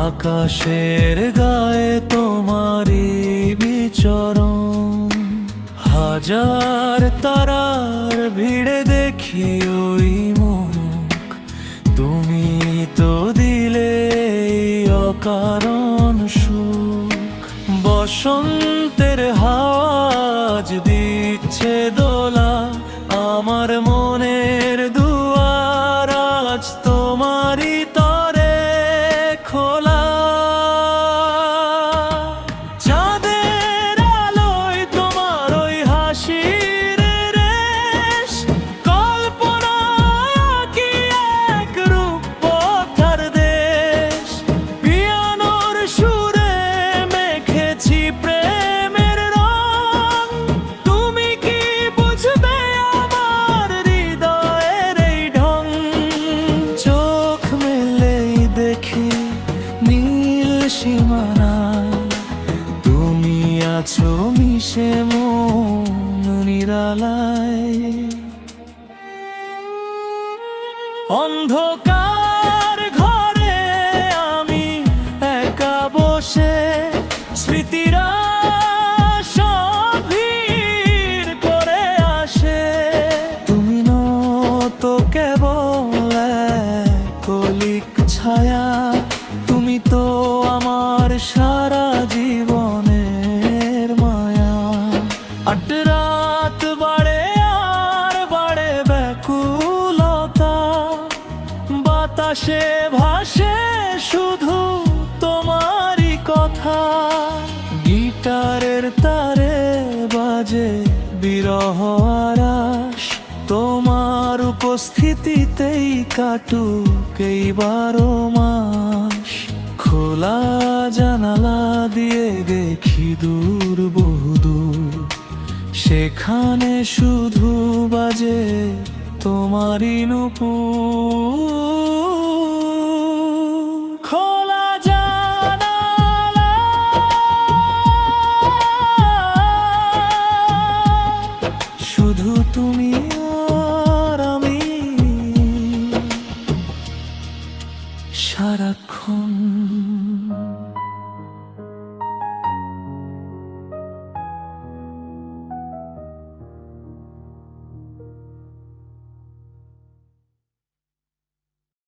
আকাশের গায়ে তোমারই বিচরণ, হাজার তারার ভিড়ে দেখি ওই মুখ। তুমি তো দিলে অকারণ সুখ, বসন্তের হাওয়াজ দিচ্ছে দোলা, আমার মনের দুয়ার আজ তোমারই তরে খোলা। চাঁদের আলোয় তোমার ওই হাসির রেশ, কল্পনায় আঁকি এক রূপকথার দেশ। পিয়ানোর সুরে মেখেছি প্রেমের রং, তুমি কি বুঝবে আমার হৃদয়ের এই ঢং। চোখ মেলেই দেখি নীল সীমানায়, তুমি আছো মিশে মন নিরালায়। অন্ধকার ঘরে আমি একা বসে, স্মৃতিরা সব ভিড় করে আসে। তুমি নত কেবল এক কলিক ছায়া, তুমি তো আমার সারা জীবনের মায়া। আট রাত বাড়ে আর বাড়ে ব্যাকুলতা, বাতাসে ভাসে শুধু তোমারই কথা। গিটারের তারে বাজে বিরহ আরাস, তোমার উপস্থিতিতেই কাটুক এই 12 মাস। খোলা জানালা দিয়ে দেখি দূর বহুদূর, সেখানে শুধু বাজে তোমারই নূপুর। খোলা জানালা, শুধু তুমি আর আমি সারাক্ষণ।